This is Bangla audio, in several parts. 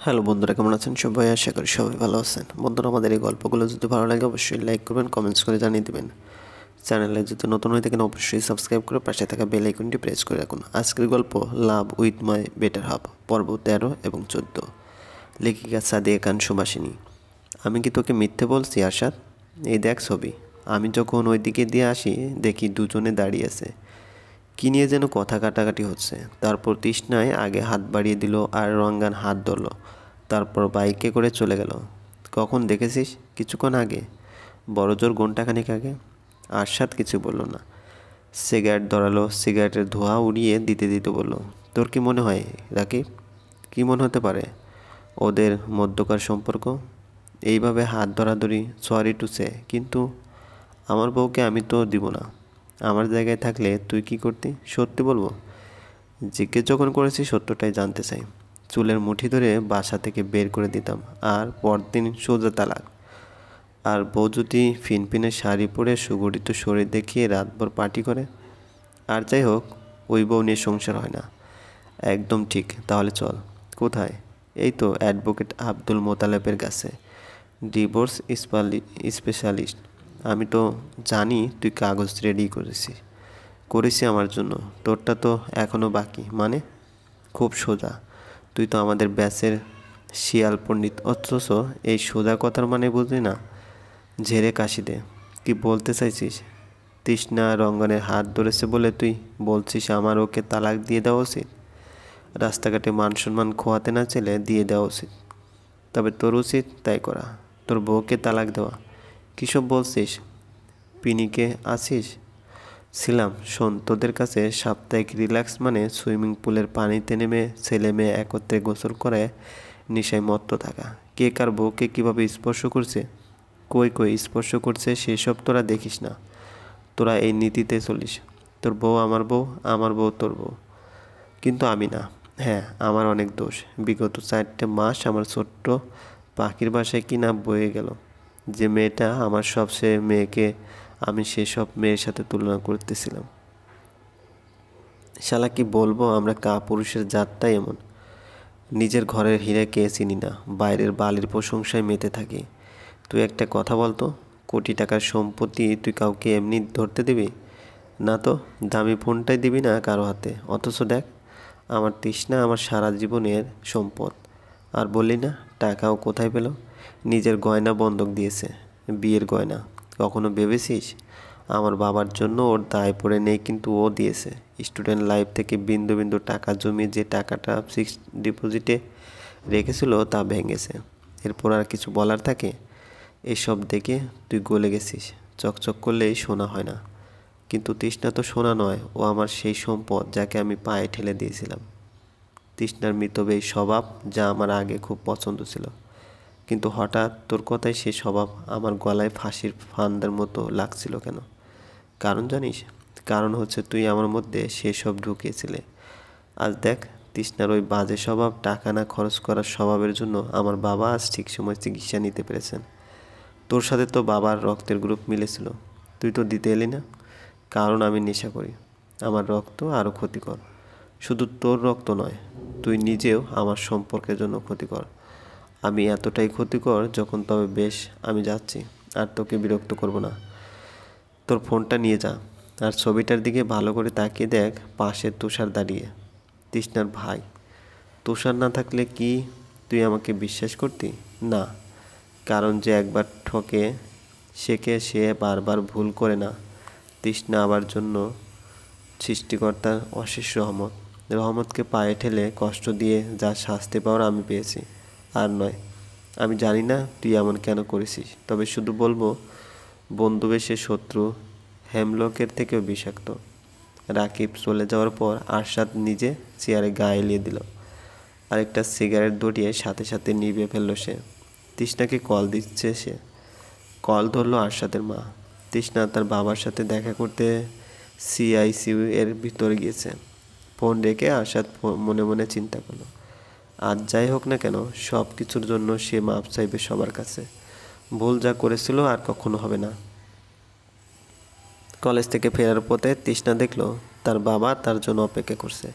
হ্যালো বন্ধুরা, কেমন আছেন সবাই? আশা করি সবাই ভালো আছেন। বন্ধুরা, আমাদের এই গল্পগুলো যদি ভালো লাগে অবশ্যই লাইক করবেন, কমেন্টস করে জানিয়ে দেবেন। চ্যানেলে যদি নতুন হয়ে থাকেন অবশ্যই সাবস্ক্রাইব করে পাশে থাকা বেল আইকনটি প্রেস করে রাখুন। আজকের গল্প love with my better half, পর্ব 13 এবং 14। লেখিকা সাদিয়া খান সুভাষিনী। আমি কি তোকে মিথ্যে বলছি আশাদ? এই দেখ ছবি। আমি যখন ওই দিকে দিয়ে আসি দেখি দুজনে দাঁড়িয়ে আছে। কী নিয়ে যেন কথা কাটাকাটি হচ্ছে। তারপর তৃষ্ণায় আগে হাত বাড়িয়ে দিল আর রঙ্গান হাত ধরল। তারপর বাইকে করে চলে গেল। কখন দেখেছিস? কিছুক্ষণ আগে, বড়জোর ঘণ্টাখানিক আগে। আরশাদ কিছু বলল না। সিগারেট ধরালো, সিগারেটের ধোঁয়া উড়িয়ে দিতে দিতে বলল, তোর কি মনে হয় রাকিব? কী মনে হতে পারে? ওদের মধ্যকার সম্পর্ক এইভাবে হাত ধরাধরি, সরি টু সে। কিন্তু আমার বউকে আমি তো দিব না। আমার জায়গায় থাকলে তুই কি করতি? সত্যি বলবো? জিজ্ঞেস যখন করেছি সত্যটাই জানতে চাই। চুলের মুঠি ধরে বাসা থেকে বের করে দিতাম, আর পরদিন সোজা তালাক। আর বউ যদি ফিনফিনে শাড়ি পরে সুগঠিত শরীর দেখিয়ে রাতভর পার্টি করে। আর যাই হোক, ওই বউ নিয়ে সংসার হয় না। একদম ঠিক। তাহলে চল। কোথায়? এই তো অ্যাডভোকেট আব্দুল মোতালেবের কাছে, ডিভোর্স স্পেশালিস্ট। আমি তো জানি তুই কাগজ রেডি করেছি আমার জন্য। তোরটা তো এখনও বাকি। মানে? খুব সোজা। তুই তো আমাদের ব্যাচের শিয়াল পণ্ডিত, অথচ এই সোজা কথার মানে বুঝলি না। ঝেড়ে কাশি দে। কি বলতে চাইছিস? তৃষ্ণা রঙ্গনের হাত ধরেছে বলে তুই বলছিস আমার ওকে তালাক দিয়ে দেওয়া উচিত? রাস্তাঘাটে মান সম্মান খোয়াতে না চাইলে দিয়ে দেওয়া উচিত। তবে তোর উচিত তাই করা, তোর বউকে তালাক দেওয়া। কী সব বলছিস? পিনিকে আছিস? ছিলাম। শোন, তোদের কাছে সাপ্তাহিক রিল্যাক্স মানে সুইমিং পুলের পানিতে নেমে ছেলে মেয়ে একত্রে গোসল করে নেশায় মত্ত থাকা। কে কার বউকে কীভাবে স্পর্শ করছে, কই কই স্পর্শ করছে সেসব তোরা দেখিস না। তোরা এই নীতিতে চলিস। তোর বউ আমার বউ, আমার বউ তোর বউ। কিন্তু আমি না। হ্যাঁ, আমার অনেক দোষ। বিগত 4টে মাস আমার ছোট্ট পাখির বাসায় কি না বয়ে গেল। যে মেয়েটা আমার সবচেয়ে মেয়েকে আমি সেসব মেয়ের সাথে তুলনা করতেছিলাম। শালা কি বলবো, আমরা পুরুষের জাতটাই এমন। নিজের ঘরের হীরাকে চিনি না, বাইরের বালির প্রশংসায় মেতে থাকি। তুই একটা কথা বলতো, কোটি টাকার সম্পত্তি তুই কাউকে এমনি ধরতে দিবি? না তো। দামি ফোনটাই দিবি না কারো হাতে। অথচ দেখ, আমার তৃষ্ণা আমার সারা জীবনের সম্পদ। আর বললি না টাকাও কোথায় পেল? নিজের গয়না বন্ধক দিয়েছে, বিয়ের গয়না। কখনো ভেবেছিস আমার বাবার জন্য ওর দায় পড়ে নেই, কিন্তু ও দিয়েছে। স্টুডেন্ট লাইফ থেকে বিন্দু বিন্দু টাকা জমিয়ে যে টাকাটা ফিক্সড ডিপোজিটে রেখেছিল তা ভেঙেছে। এরপর আর কিছু বলার থাকে? এসব দেখে তুই গলে গেছিস। চকচক করলেই সোনা হয় না। কিন্তু তৃষ্ণা তো সোনা নয়, ও আমার সেই সম্পদ যাকে আমি পায়ে ঠেলে দিয়েছিলাম। তৃষ্ণার মিতব্যয়ী স্বভাব, যা আমার আগে খুব পছন্দ ছিল। কিন্তু হঠাৎ তোর কথায় সেই স্বভাব আমার গলায় ফাঁসির ফান্দার মতো লাগছিল কেন? কারণ জানিস? কারণ হচ্ছে তুই আমার মধ্যে সেসব ঢুকিয়েছিলে। আজ দেখ, তৃষ্ণার ওই বাজে স্বভাব, টাকা না খরচ করার স্বভাবের জন্য আমার বাবা আজ ঠিক সময় চিকিৎসা নিতে পেরেছেন। তোর সাথে তো বাবার রক্তের গ্রুপ মিলেছিল, তুই তো দিতে এলি না। কারণ আমি নেশা করি। আমার রক্ত আরও ক্ষতিকর। শুধু তোর রক্ত নয়, তুই নিজেও আমার সম্পর্কের জন্য ক্ষতিকর। আমি এতটাই ক্ষতিকর যখন, তবে বেশ, আমি যাচ্ছি। আর তোকে বিরক্ত করব না। তোর ফোনটা নিয়ে যা। আর ছবিটার দিকে ভালো করে তাকিয়ে দেখ, পাশে তুষার দাঁড়িয়ে। তৃষ্ণার ভাই। তুষার না থাকলে কি তুই আমাকে বিশ্বাস করতি? না। কারণ যে একবার ঠকে শেখে সে বারবার ভুল করে না। তৃষ্ণা আবার জন্য সৃষ্টিকর্তার অশেষ রহমত। রহমতকে পায়ে ঠেলে কষ্ট দিয়ে যা শাস্তি পাওয়ার আমি পেয়েছি। আর নয়। আমি জানি না তুই এমন কেন করেছিস, তবে শুধু বলবো, বন্ধু বেশে শত্রু হেমলকের থেকেও বিষাক্ত। রাকিব চলে যাওয়ার পর আরশাদ নিজে চেয়ারে গা এলিয়ে দিল। আরেকটা সিগারেট ধরিয়ে সাথে সাথে নিভিয়ে ফেলল সে। তৃষ্ণাকে কল দিচ্ছে সে। কল ধরলো আরশাদের মা। তৃষ্ণা তার বাবার সাথে দেখা করতে সিআইসিইউ এর ভিতরে গিয়েছে। ফোন রেখে আরশাদ মনে মনে চিন্তা করলো, আজ যাই হোক না কেন সব কিছুর জন্য সে মাপ চাইবে সবার কাছে। ভুল যা করেছিল আর কখনো হবে না। কলেজ থেকে ফেরার পথে তৃষ্ণা দেখলো তার বাবা তার জন্য অপেক্ষা করছে।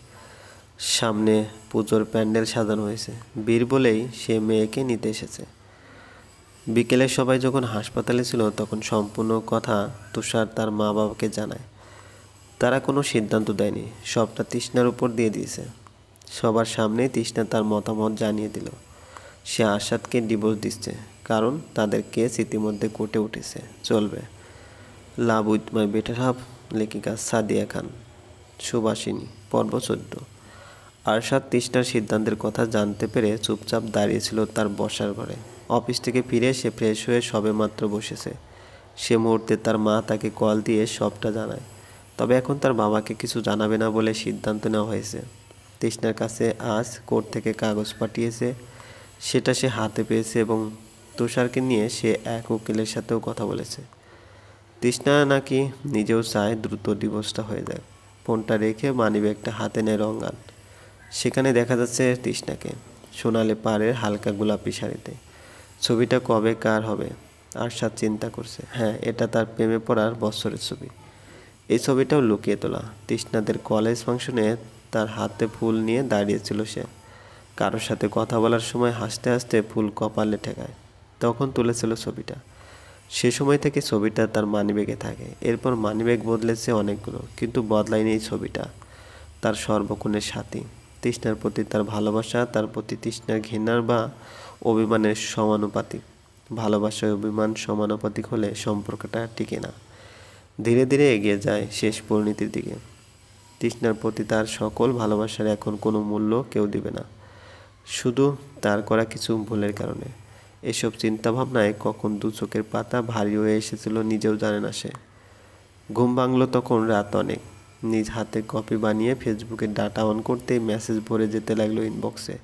সামনে পুজোর প্যান্ডেল সাজানো হয়েছে, বীর বলেই সে মেয়েকে নিতে এসেছে। বিকেলে সবাই যখন হাসপাতালে ছিল তখন সম্পূর্ণ কথা তুষার তার মা বাবাকে জানায়। তারা কোনো সিদ্ধান্ত দেয়নি, সবটা তৃষ্ণার উপর দিয়ে দিয়েছে। সবার সামনেই তৃষ্ণা তার মতামত জানিয়ে দিল সে আরশাদকে ডিভোর্স দিচ্ছে, কারণ তাদের কেস ইতিমধ্যে কোর্টে উঠেছে, চলবে। Love with my better half, লেখিকা সাদিয়া খান, সুবাসিনী, পর্ব 14। আরশাদ তৃষ্ণার সিদ্ধান্তের কথা জানতে পেরে চুপচাপ দাঁড়িয়েছিল তার বসার ঘরে। অফিস থেকে ফিরে সে ফ্রেশ হয়ে সবেমাত্র বসেছে। সে মুহূর্তে তার মা তাকে কল দিয়ে সবটা জানায়, তবে এখন তার বাবাকে কিছু জানাবে না বলে সিদ্ধান্ত নেওয়া হয়েছে। তৃষ্ণার কাছে আজ কোর্ট থেকে কাগজ পাঠিয়েছে, সেটা সে হাতে পেয়েছে এবং তুষারকে নিয়ে সে এক উকিলের সাথেও কথা বলেছে। তৃষ্ণা নাকি নিজেও চায় দ্রুত ডিভোর্সটা হয়ে যায়। ফোনটা রেখে মানিব্যাগটা হাতে নেয় রঙ্গান। সেখানে দেখা যাচ্ছে তৃষ্ণাকে সোনালি পাড়ের হালকা গোলাপি শাড়িতে। ছবিটা কবে কার হবে আরশাদ চিন্তা করছে। হ্যাঁ, এটা তার প্রেমে পড়ার বছরের ছবি। এই ছবিটাও লুকিয়ে তোলা। তৃষ্ণাদের কলেজ ফাংশনে তার হাতে ফুল নিয়ে দাঁড়িয়েছিল সে। কারোর সাথে কথা বলার সময় হাসতে হাসতে ফুল কপালে ঠেকায়, তখন তুলেছিল ছবিটা। সে সময় থেকে ছবিটা তার মানিব্যাগে থাকে। এরপর মানিব্যাগ বদলেছে অনেকগুলো, কিন্তু বদলায়নি এই ছবিটা। তার সর্বক্ষণের সাথী। তৃষ্ণার প্রতি তার ভালোবাসা তার প্রতি তৃষ্ণার ঘৃণার বা অভিমানের সমানুপাতিক। ভালোবাসায় অভিমান সমানুপাতিক হলে সম্পর্কটা টিকে না, ধীরে ধীরে এগিয়ে যায় শেষ পরিণতির দিকে। তৃষ্ণার প্রতি তার সকল ভালোবাসার এখন কোনো মূল্য কেউ দিবে না, শুধু তার করা কিছু ভুলের কারণে। এসব চিন্তাভাবনায় কখন দু চোখের পাতা ভারী হয়ে এসেছিল নিজেও জানে না সে। ঘুম ভাঙল তখন রাত অনেক। নিজ হাতে কপি বানিয়ে ফেসবুকে ডাটা অন করতেই মেসেজ ভরে যেতে লাগলো ইনবক্সে।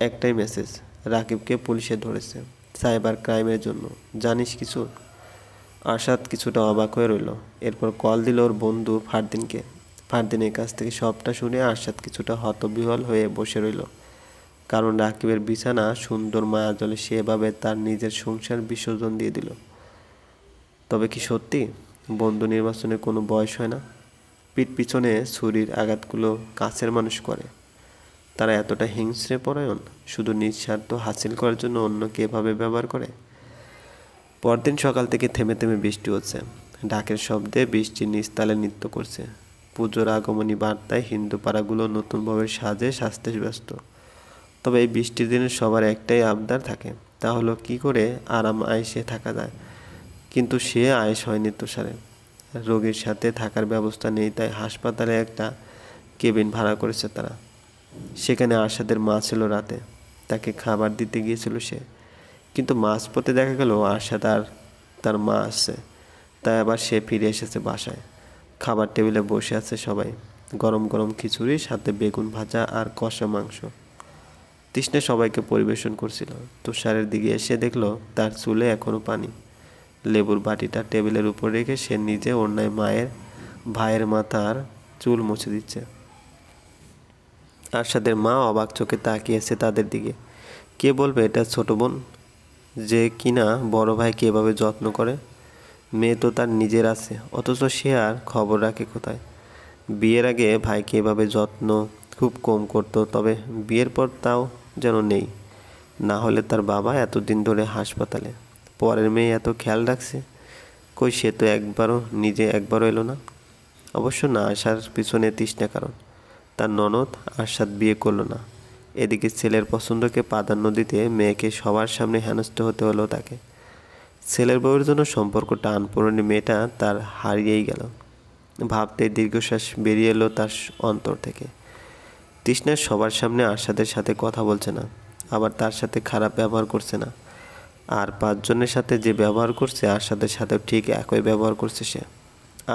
একটাই মেসেজ, রাকিবকে পুলিশে ধরেছে সাইবার ক্রাইমের জন্য, জানিস কিছু? আরশাদ কিছুটা অবাক হয়ে রইল। এরপর কল দিল ওর বন্ধু ফারদিনকে। ফারদিনের কাছ থেকে সবটা শুনে আরশাদ কিছুটা হতবিহ্বল হয়ে বসে রইল, কারণ রাকিবের বিছানা সুন্দর মায়াজলে সে এভাবে তার নিজের সংসার বিসর্জন দিয়ে দিল। তবে কি সত্যি বন্ধু নির্বাচনে কোনো বয়স হয় না? পিঠ পিছনে ছুরির আঘাতগুলো কাছের মানুষ করে। তারা এতটা হিংস্রে পরায়ণ, শুধু নিজ স্বার্থ হাসিল করার জন্য অন্যকে এভাবে ব্যবহার করে। পরদিন সকাল থেকে থেমে থেমে বৃষ্টি হচ্ছে। ঢাকের শব্দে বৃষ্টি নিস্তালে নৃত্য করছে। পুজোর আগমনী বার্তায় হিন্দু পাড়াগুলো নতুনভাবে সাজে সাজতে ব্যস্ত। তবে এই বৃষ্টির দিনে সবার একটাই আবদার থাকে, তা হলো কী করে আরাম আয়েসে থাকা যায়। কিন্তু সে আয়েস হয়নি তুষারের। রোগীর সাথে থাকার ব্যবস্থা নেই, তাই হাসপাতালে একটা কেবিন ভাড়া করেছে তারা। সেখানে আরশাদের মা ছিল রাতে, তাকে খাবার দিতে গিয়েছিল সে। কিন্তু মাঝপথে দেখা গেল আরশাদ আর তার মা আসছে, তাই আবার সে ফিরে এসেছে বাসায়। খাবার টেবিলে বসে আছে সবাই, গরম গরম খিচুড়ি, সাথে বেগুন ভাজা আর কষা মাংস। তৃষ্ণা সবাইকে পরিবেশন করছিল। তুষারের দিকে এসে দেখলো তার চুলে এখনো পানি। লেবুর বাটিটা টেবিলের উপর রেখে সে নিজে ওড়নায় ভাইয়ের মাথার চুল মুছে দিচ্ছে। আরশাদের মা অবাক চোখে তাকিয়েছে তাদের দিকে। কে বলবে এটা ছোট বোন, যে কিনা বড় ভাইকে এভাবে যত্ন করে? মেয়ে তো তার নিজের আছে, অথচ সে আর খবর রাখে কোথায়? বিয়ের আগে ভাইকে এভাবে যত্ন খুব কম করতো, তবে বিয়ের পর তাও যেন নেই। না হলে তার বাবা এতদিন ধরে হাসপাতালে, পরের মেয়ে এত খেয়াল রাখছে। কই সে তো একবারও এলো না। অবশ্য না আসার পিছনে তৃষ্ণা কারণ, তার ননদ আরশাদ বিয়ে করলো না। এদিকে ছেলের পছন্দকে প্রাধান্য দিতে মেয়েকে সবার সামনে হেনস্থ হতে হলো তাকে। ছেলের বউয়ের জন্য সম্পর্ক টানপূরণী মেয়েটা তার হারিয়েই গেল। ভাবতেই দীর্ঘশ্বাস বেরিয়ে এলো তার অন্তর থেকে। তৃষ্ণার সবার সামনে আরশাদের সাথে কথা বলছে না, আবার তার সাথে খারাপ ব্যবহার করছে না। আর পাঁচজনের সাথে যে ব্যবহার করছে আরশাদের সাথেও ঠিক একই ব্যবহার করছে সে।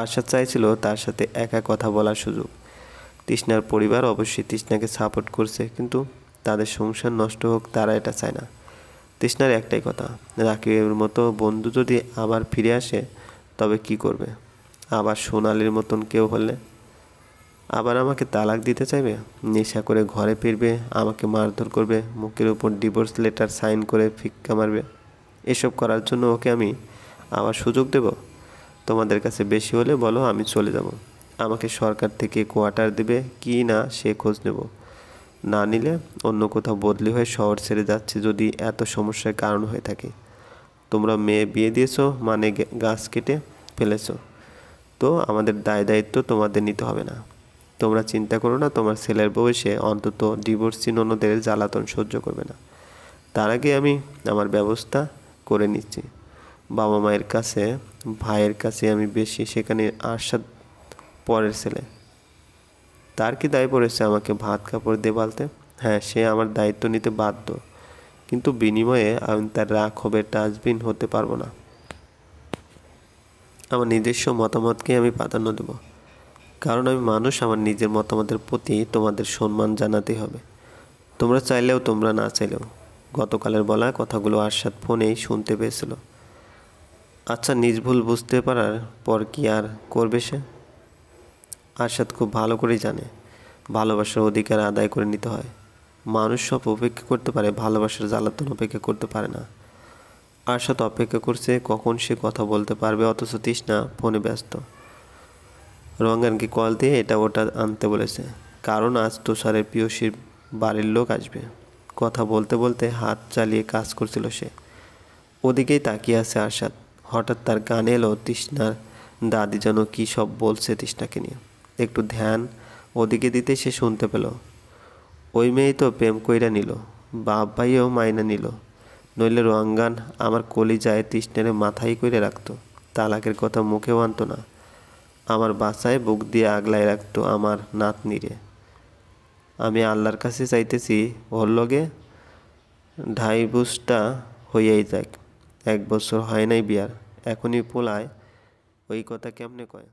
আরশাদ চাইছিল তার সাথে একা কথা বলার সুযোগ। তৃষ্ণার পরিবার অবশ্যই তৃষ্ণাকে সাপোর্ট করছে, কিন্তু তাদের সংসার নষ্ট হোক তারা এটা চায় না। তৃষ্ণার একটাই কথা, রাকিবের মতো বন্ধু যদি আবার ফিরে আসে তবে কি করবে? আবার সোনালির মতন কেউ হলে আবার আমাকে তালাক দিতে চাইবে, নেশা করে ঘরে ফিরবে, আমাকে মারধর করবে, মুখের উপর ডিভোর্স লেটার সাইন করে ফিক্কা মারবে। এসব করার জন্য ওকে আমি আবার সুযোগ দেব? তোমাদের কাছে বেশি হলে বলো, আমি চলে যাব। আমাকে সরকার থেকে কোয়ার্টার দেবে কি না সে খোঁজ নেব, না নিলে অন্য কোথাও বদলি হয়ে শহর ছেড়ে যাচ্ছে যদি এত সমস্যার কারণ হয়ে থাকে। তোমরা মেয়ে বিয়ে দিয়েছো মানে গাছ কেটে ফেলেছো, তো আমাদের দায় দায়িত্ব তোমাদের নিতে হবে না। তোমরা চিন্তা করো না, তোমার ছেলের বয়সে অন্তত ডিভোর্সি ননদের জ্বালাতন সহ্য করবে না। তার আগে আমি আমার ব্যবস্থা করে নিচ্ছি। বাবা মায়ের কাছে, ভাইয়ের কাছে আমি বেশি, সেখানে আরশাদ পরের ছেলে, তার কি দায় পড়েছে আমাকে ভাত কাপড় দিয়ে পালতে? হ্যাঁ, সে আমার দায়িত্ব নিতে বাধ্য, কিন্তু বিনিময়ে আমি তার রাখবের ডাস্টবিন হতে পারবো না। আমার নিজস্ব মতামতকে আমি প্রাধান্য দেব, কারণ আমি মানুষ। আমার নিজের মতামতের প্রতি তোমাদের সম্মান জানাতেই হবে, তোমরা চাইলেও তোমরা না চাইলেও। গতকালের বলা কথাগুলো আরশাদ ফোনেই শুনতে পেয়েছিল। আচ্ছা, নিজ ভুল বুঝতে পারার পর কি আর করবে সে? আরশাদ খুব ভালো করেই জানে ভালোবাসার অধিকার আদায় করে নিতে হয়। মানুষ সব অপেক্ষা করতে পারে, ভালোবাসার জ্বালাতন অপেক্ষা করতে পারে না। আরশাদ অপেক্ষা করছে কখন সে কথা বলতে পারবে, অথচ তৃষ্ণা ফোনে ব্যস্ত। রঙ্গানকে কল দিয়ে এটা ওটা আনতে বলেছে, কারণ আজ তুষারের প্রিয়সীর বাড়ির লোক আসবে। কথা বলতে বলতে হাত চালিয়ে কাজ করছিল সে। ওদিকেই তাকিয়ে আছে আরশাদ। হঠাৎ তার কানে এলো তৃষ্ণার দাদি যেন কী সব বলছে তৃষ্ণাকে নিয়ে। একটু ধ্যান ওদিকে দিতে সে শুনতে পেল, ওই মেয়েই তো প্রেম কইরা নিল, বাপ ভাইও মাইনা নিল, নইলে রঙ্গান আমার কলিজায় তৃষ্ণারে মাথায় করে রাখতো, তালাকের কথা মুখেও আনতো না, আমার বাসায় বুক দিয়ে আগলায় রাখতো আমার নাতনিরে। আমি আল্লাহর কাছে চাইতেছি ওর লগে ডাইভোর্সটা হইয়াই যাক। 1 বছর হয় নাই বিয়ার, এখনই পোলায় ওই কথা কেমনে কয়?